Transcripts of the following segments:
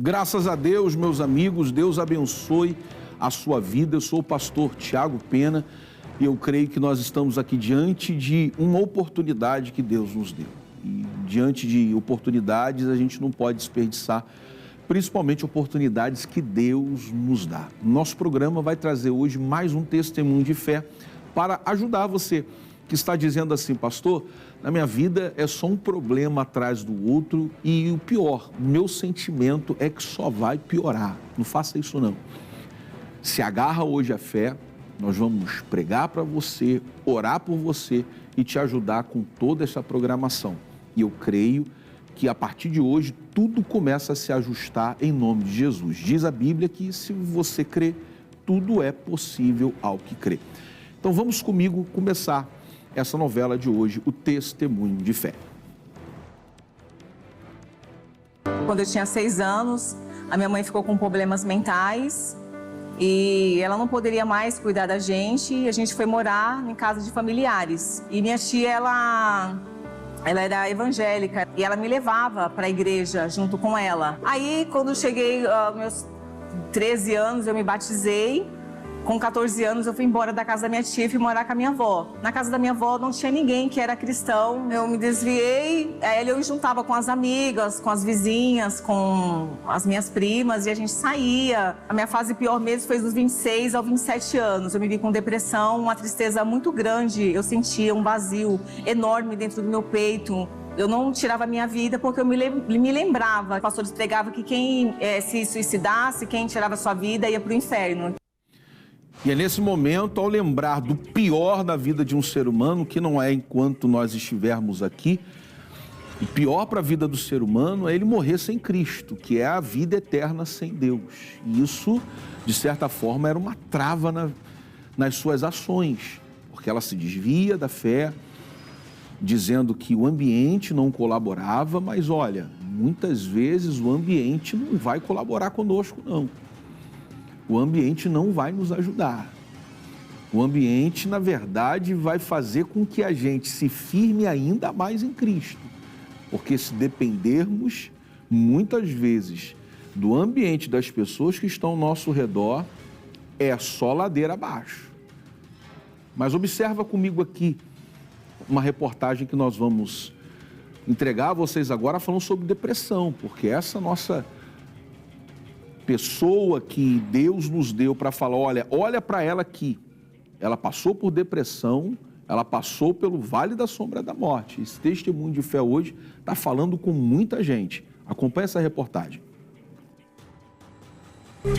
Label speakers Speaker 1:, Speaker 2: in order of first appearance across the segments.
Speaker 1: Graças a Deus, meus amigos, Deus abençoe a sua vida. Eu sou o pastor Tiago Pena e eu creio que nós estamos aqui diante de uma oportunidade que Deus nos deu. E diante de oportunidades a gente não pode desperdiçar, principalmente oportunidades que Deus nos dá. Nosso programa vai trazer hoje mais um testemunho de fé para ajudar você que está dizendo assim: pastor, na minha vida é só um problema atrás do outro e o pior, meu sentimento é que só vai piorar. Não faça isso não. Se agarra hoje à fé, nós vamos pregar para você, orar por você e te ajudar com toda essa programação. E eu creio que a partir de hoje tudo começa a se ajustar em nome de Jesus. Diz a Bíblia que se você crê, tudo é possível ao que crê. Então vamos comigo começar essa novela de hoje, o Testemunho de Fé.
Speaker 2: Quando eu tinha 6 anos, a minha mãe ficou com problemas mentais e ela não poderia mais cuidar da gente e a gente foi morar em casa de familiares. E minha tia, ela era evangélica e ela me levava para a igreja junto com ela. Aí, quando eu cheguei aos meus 13 anos, eu me batizei. Com 14 anos, eu fui embora da casa da minha tia e fui morar com a minha avó. Na casa da minha avó não tinha ninguém que era cristão. Eu me desviei, aí eu me juntava com as amigas, com as vizinhas, com as minhas primas e a gente saía. A minha fase pior mesmo foi dos 26 aos 27 anos. Eu me vi com depressão, uma tristeza muito grande. Eu sentia um vazio enorme dentro do meu peito. Eu não tirava a minha vida porque eu me lembrava. Os pastores pregavam que quem se suicidasse, quem tirava a sua vida ia para o inferno.
Speaker 1: E é nesse momento, ao lembrar do pior da vida de um ser humano, que não é enquanto nós estivermos aqui, o pior para a vida do ser humano é ele morrer sem Cristo, que é a vida eterna sem Deus. E isso, de certa forma, era uma trava nas suas ações, porque ela se desvia da fé, dizendo que o ambiente não colaborava, mas olha, muitas vezes o ambiente não vai colaborar conosco, não. O ambiente não vai nos ajudar. O ambiente, na verdade, vai fazer com que a gente se firme ainda mais em Cristo. Porque se dependermos, muitas vezes, do ambiente das pessoas que estão ao nosso redor, é só ladeira abaixo. Mas observa comigo aqui uma reportagem que nós vamos entregar a vocês agora falando sobre depressão, porque essa nossa pessoa que Deus nos deu para falar, olha para ela aqui, ela passou por depressão, ela passou pelo vale da sombra da morte. Esse testemunho de fé hoje está falando com muita gente. Acompanhe essa reportagem.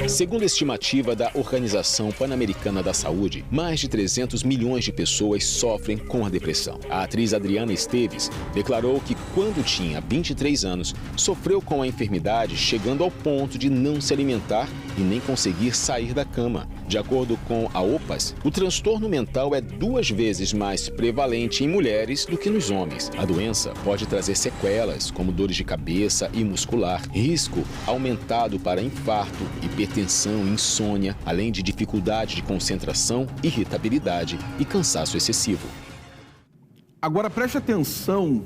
Speaker 3: Segundo a estimativa da Organização Pan-Americana da Saúde, mais de 300 milhões de pessoas sofrem com a depressão. A atriz Adriana Esteves declarou que, quando tinha 23 anos, sofreu com a enfermidade, chegando ao ponto de não se alimentar e nem conseguir sair da cama. De acordo com a OPAS, o transtorno mental é 2 vezes mais prevalente em mulheres do que nos homens. A doença pode trazer sequelas, como dores de cabeça e muscular, risco aumentado para infarto, hipertensão, insônia, além de dificuldade de concentração, irritabilidade e cansaço excessivo.
Speaker 1: Agora preste atenção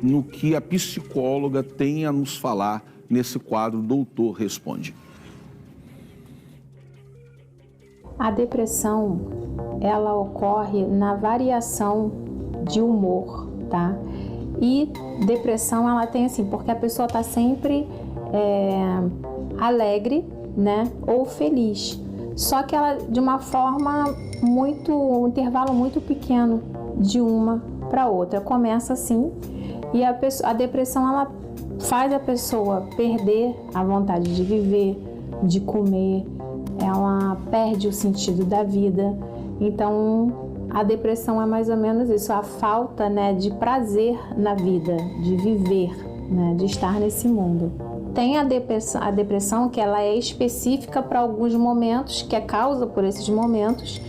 Speaker 1: no que a psicóloga tem a nos falar nesse quadro Doutor Responde.
Speaker 4: A depressão, ela ocorre na variação de humor, tá? E depressão, ela tem assim, porque a pessoa tá sempre alegre, né? Ou feliz. Só que ela, de uma forma um intervalo muito pequeno de uma para outra. Começa assim e a depressão, ela faz a pessoa perder a vontade de viver, de comer, ela perde o sentido da vida. Então, a depressão é mais ou menos isso, a falta, né, de prazer na vida, de viver, né, de estar nesse mundo. Tem a depressão que ela é específica para alguns momentos, que é causa por esses momentos,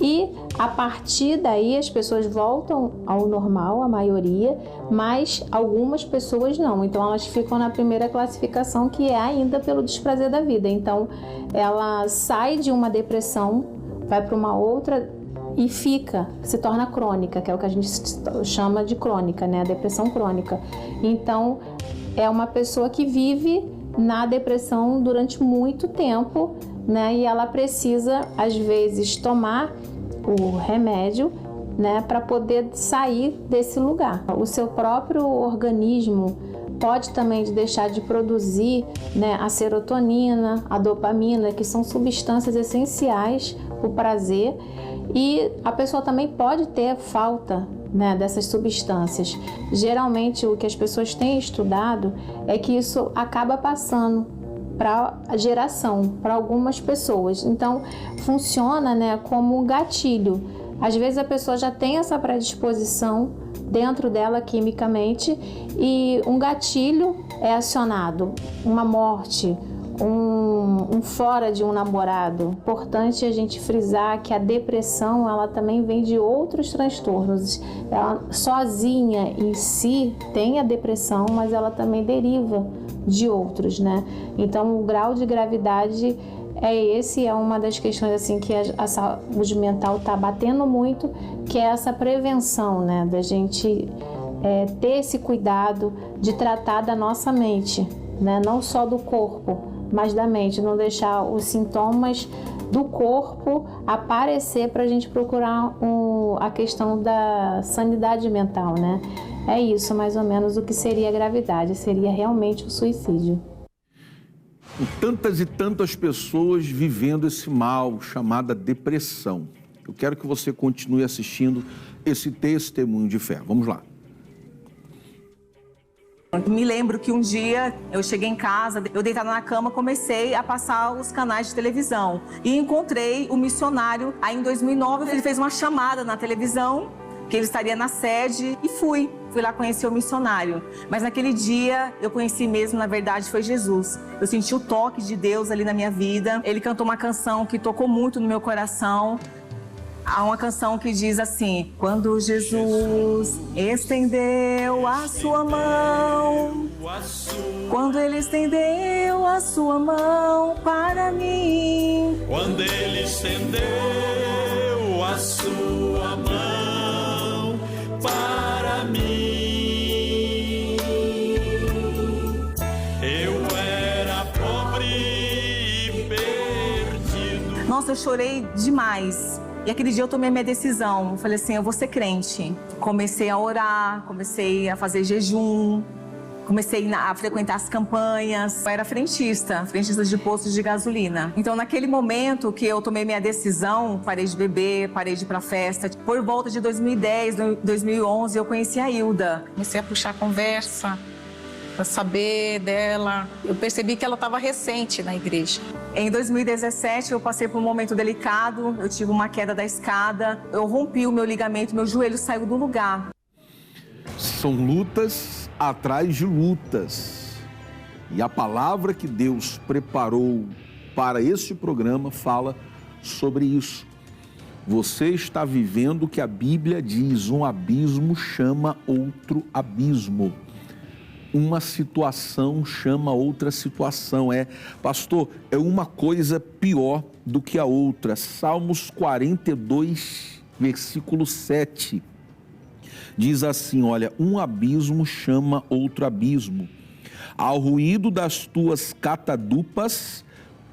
Speaker 4: e a partir daí as pessoas voltam ao normal, a maioria, mas algumas pessoas não. Então elas ficam na primeira classificação, que é ainda pelo desprazer da vida. Então ela sai de uma depressão, vai para uma outra e se torna crônica, que é o que a gente chama de crônica, né? A depressão crônica. Então é uma pessoa que vive na depressão durante muito tempo, né? E ela precisa, às vezes, tomar o remédio, né, para poder sair desse lugar. O seu próprio organismo pode também deixar de produzir, né, a serotonina, a dopamina, que são substâncias essenciais para o prazer, e a pessoa também pode ter falta, né, dessas substâncias. Geralmente o que as pessoas têm estudado é que isso acaba passando para a geração, para algumas pessoas. Então funciona, né, como um gatilho. Às vezes a pessoa já tem essa predisposição dentro dela quimicamente e um gatilho é acionado, uma morte, um fora de um namorado. Importante a gente frisar que a depressão, ela também vem de outros transtornos. Ela sozinha em si tem a depressão, mas ela também deriva de outros, né? Então o grau de gravidade é uma das questões assim que a saúde mental está batendo muito, que é essa prevenção, né? Da gente ter esse cuidado de tratar da nossa mente, né? Não só do corpo, mas da mente, não deixar os sintomas do corpo aparecer para a gente procurar a questão da sanidade mental, né? É isso, mais ou menos, o que seria a gravidade, seria realmente o suicídio.
Speaker 1: Tantas e tantas pessoas vivendo esse mal chamada depressão. Eu quero que você continue assistindo esse testemunho de fé. Vamos lá.
Speaker 2: Me lembro que um dia eu cheguei em casa, eu deitada na cama, comecei a passar os canais de televisão e encontrei o missionário. Aí em 2009 ele fez uma chamada na televisão que ele estaria na sede e fui lá conhecer o missionário. Mas naquele dia eu conheci mesmo, na verdade, foi Jesus. Eu senti o toque de Deus ali na minha vida. Ele cantou uma canção que tocou muito no meu coração. Há uma canção que diz assim: quando Jesus estendeu a sua mão, quando ele estendeu a sua mão para mim,
Speaker 5: quando ele estendeu a sua mão para mim, eu era pobre e perdido.
Speaker 2: Nossa, eu chorei demais. E aquele dia eu tomei a minha decisão. Eu falei assim, eu vou ser crente. Comecei a orar, comecei a fazer jejum, comecei a frequentar as campanhas. Eu era frentista de postos de gasolina. Então, naquele momento que eu tomei minha decisão, parei de beber, parei de ir pra festa. Por volta de 2010, 2011, eu conheci a Hilda.
Speaker 6: Comecei a puxar conversa para saber dela. Eu percebi que ela estava recente na igreja.
Speaker 2: Em 2017, eu passei por um momento delicado. Eu tive uma queda da escada. Eu rompi o meu ligamento, meu joelho saiu do lugar.
Speaker 1: São lutas atrás de lutas. E a palavra que Deus preparou para este programa fala sobre isso. Você está vivendo o que a Bíblia diz: um abismo chama outro abismo. Uma situação chama outra situação. Pastor, é uma coisa pior do que a outra. Salmos 42, versículo 7. Diz assim, olha, um abismo chama outro abismo. Ao ruído das tuas catadupas,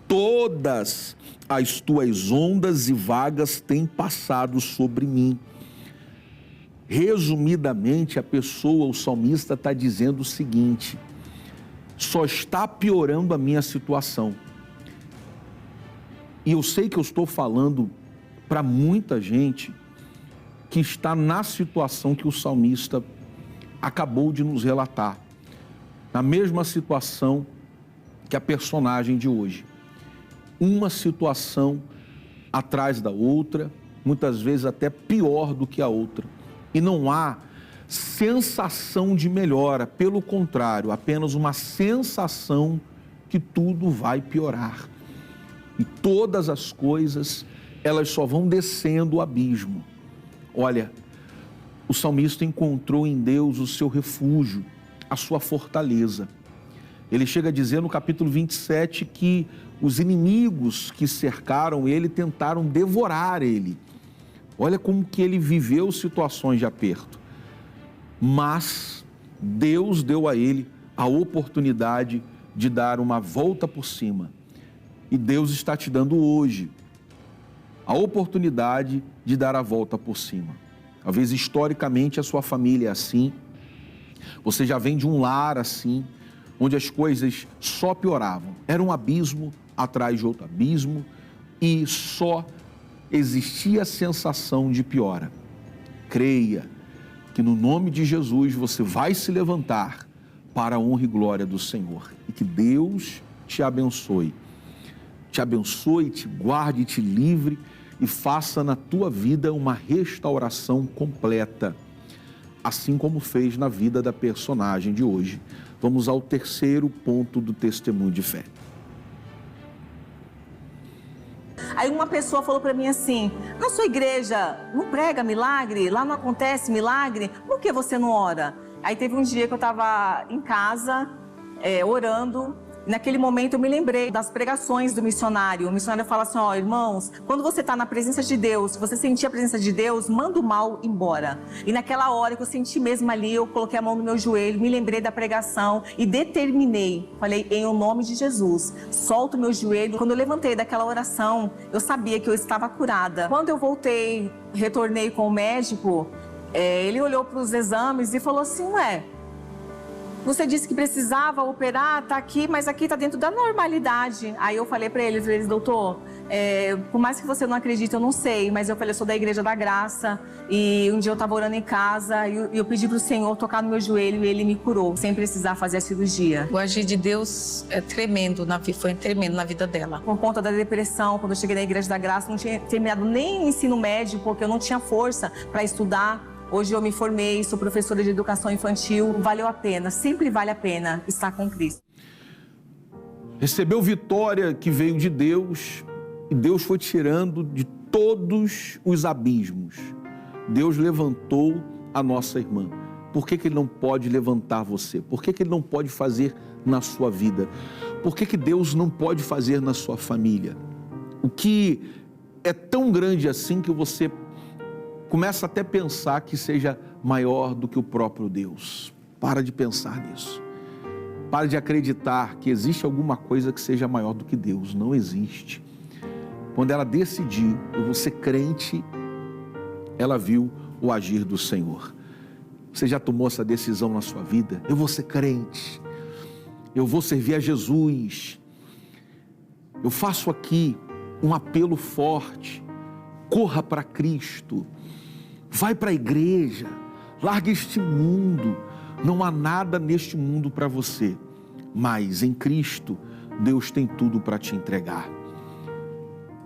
Speaker 1: todas as tuas ondas e vagas têm passado sobre mim. Resumidamente, a pessoa, o salmista, está dizendo o seguinte: só está piorando a minha situação. E eu sei que eu estou falando para muita gente que está na situação que o salmista acabou de nos relatar, na mesma situação que a personagem de hoje. Uma situação atrás da outra, muitas vezes até pior do que a outra. E não há sensação de melhora, pelo contrário, apenas uma sensação que tudo vai piorar. E todas as coisas, elas só vão descendo o abismo. Olha, o salmista encontrou em Deus o seu refúgio, a sua fortaleza. Ele chega a dizer no capítulo 27 que os inimigos que cercaram ele tentaram devorar ele. Olha como que ele viveu situações de aperto. Mas Deus deu a ele a oportunidade de dar uma volta por cima. E Deus está te dando hoje a oportunidade de dar a volta por cima. Talvez historicamente a sua família é assim, você já vem de um lar assim, onde as coisas só pioravam. Era um abismo atrás de outro abismo e só existia a sensação de piora. Creia que no nome de Jesus você vai se levantar para a honra e glória do Senhor. E que Deus te abençoe. Te abençoe, te guarde, te livre e faça na tua vida uma restauração completa, assim como fez na vida da personagem de hoje. Vamos ao terceiro ponto do testemunho de fé.
Speaker 2: Aí uma pessoa falou para mim assim: na sua igreja não prega milagre? Lá não acontece milagre? Por que você não ora? Aí teve um dia que eu estava em casa, orando. Naquele momento eu me lembrei das pregações do missionário. O missionário fala assim: ó, irmãos, quando você está na presença de Deus, se você sentir a presença de Deus, manda o mal embora. E naquela hora que eu senti mesmo ali, eu coloquei a mão no meu joelho, me lembrei da pregação e determinei. Falei, em o nome de Jesus, solto o meu joelho. Quando eu levantei daquela oração, eu sabia que eu estava curada. Quando eu voltei, retornei com o médico, ele olhou para os exames e falou assim: ué, você disse que precisava operar, tá aqui, mas aqui tá dentro da normalidade. Aí eu falei para eles, doutor, por mais que você não acredite, eu não sei, mas eu falei, eu sou da Igreja da Graça, e um dia eu tava orando em casa, e eu pedi pro Senhor tocar no meu joelho, e Ele me curou, sem precisar fazer a cirurgia.
Speaker 6: O agir de Deus é tremendo, foi tremendo na vida dela.
Speaker 2: Por conta da depressão, quando eu cheguei na Igreja da Graça, não tinha terminado nem o ensino médio, porque eu não tinha força para estudar. Hoje eu me formei, sou professora de educação infantil. Valeu a pena, sempre vale a pena estar com Cristo.
Speaker 1: Recebeu vitória que veio de Deus e Deus foi tirando de todos os abismos. Deus levantou a nossa irmã. Por que Ele não pode levantar você? Por que Ele não pode fazer na sua vida? Por que Deus não pode fazer na sua família? O que é tão grande assim que você começa até a pensar que seja maior do que o próprio Deus. Para de pensar nisso. Para de acreditar que existe alguma coisa que seja maior do que Deus. Não existe. Quando ela decidiu, eu vou ser crente, ela viu o agir do Senhor. Você já tomou essa decisão na sua vida? Eu vou ser crente. Eu vou servir a Jesus. Eu faço aqui um apelo forte. Corra para Cristo. Vai para a igreja, larga este mundo, não há nada neste mundo para você, mas em Cristo, Deus tem tudo para te entregar.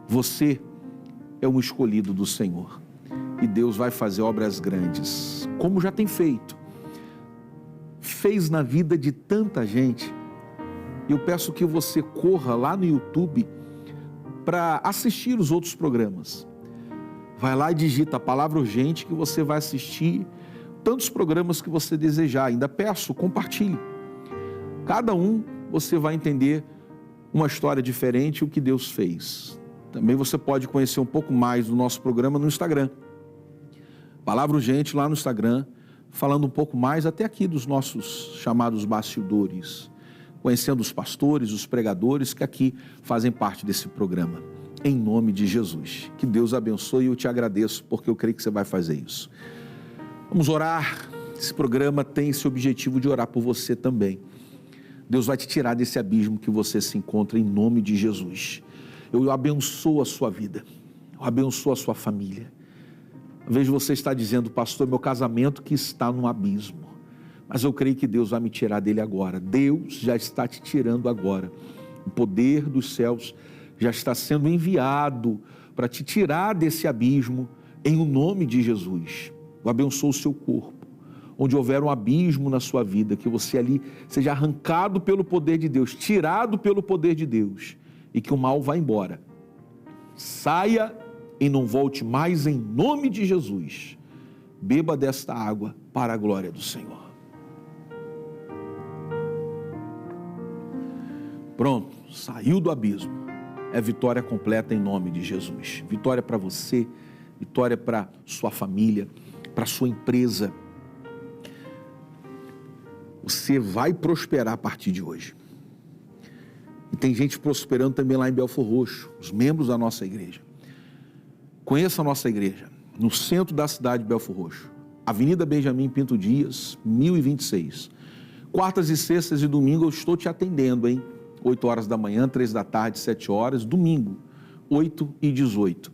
Speaker 1: Você é um escolhido do Senhor e Deus vai fazer obras grandes, como já tem feito. Fez na vida de tanta gente. Eu peço que você corra lá no YouTube para assistir os outros programas. Vai lá e digita a palavra urgente que você vai assistir tantos programas que você desejar. Ainda peço, compartilhe. Cada um você vai entender uma história diferente, o que Deus fez. Também você pode conhecer um pouco mais do nosso programa no Instagram. Palavra urgente lá no Instagram, falando um pouco mais até aqui dos nossos chamados bastidores, conhecendo os pastores, os pregadores que aqui fazem parte desse programa. Em nome de Jesus. Que Deus abençoe e eu te agradeço, porque eu creio que você vai fazer isso. Vamos orar. Esse programa tem esse objetivo de orar por você também. Deus vai te tirar desse abismo que você se encontra em nome de Jesus. Eu abençoo a sua vida. Eu abençoo a sua família. Às vezes você está dizendo, pastor, meu casamento que está num abismo. Mas eu creio que Deus vai me tirar dele agora. Deus já está te tirando agora. O poder dos céus já está sendo enviado para te tirar desse abismo em o nome de Jesus. Eu abençoo o seu corpo. Onde houver um abismo na sua vida, que você ali seja arrancado pelo poder de Deus, tirado pelo poder de Deus e que o mal vá embora. Saia e não volte mais em nome de Jesus. Beba desta água para a glória do Senhor. Pronto, saiu do abismo. É vitória completa em nome de Jesus. Vitória para você, vitória para sua família, para sua empresa. Você vai prosperar a partir de hoje. E tem gente prosperando também lá em Belfor Roxo, os membros da nossa igreja. Conheça a nossa igreja, no centro da cidade de Belfor Roxo, Avenida Benjamin Pinto Dias, 1026. Quartas e sextas e domingo eu estou te atendendo, hein? 8 horas da manhã, 3 da tarde, 7 horas, domingo, 8 e 18.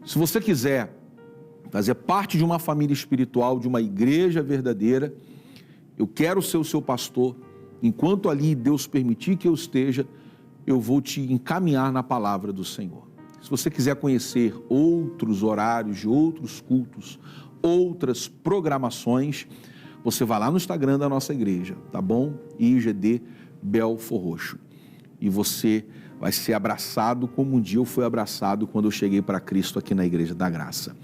Speaker 1: Se você quiser fazer parte de uma família espiritual, de uma igreja verdadeira, eu quero ser o seu pastor. Enquanto ali Deus permitir que eu esteja, eu vou te encaminhar na palavra do Senhor. Se você quiser conhecer outros horários de outros cultos, outras programações, você vai lá no Instagram da nossa igreja, tá bom? IGD Belfor Roxo. E você vai ser abraçado como um dia eu fui abraçado quando eu cheguei para Cristo aqui na Igreja da Graça.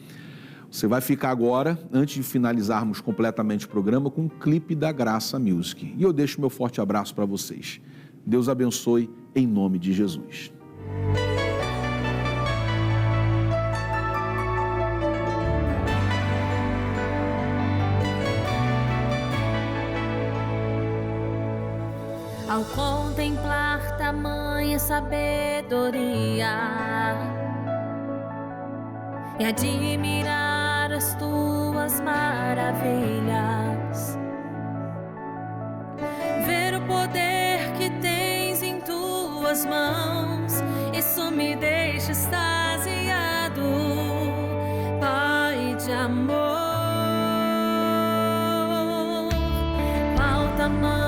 Speaker 1: Você vai ficar agora, antes de finalizarmos completamente o programa, com um clipe da Graça Music. E eu deixo meu forte abraço para vocês. Deus abençoe em nome de Jesus.
Speaker 7: Ao contemplar tamanha sabedoria e admirar as tuas maravilhas, ver o poder que tens em tuas mãos, isso me deixa extasiado, Pai de amor. Qual tamanho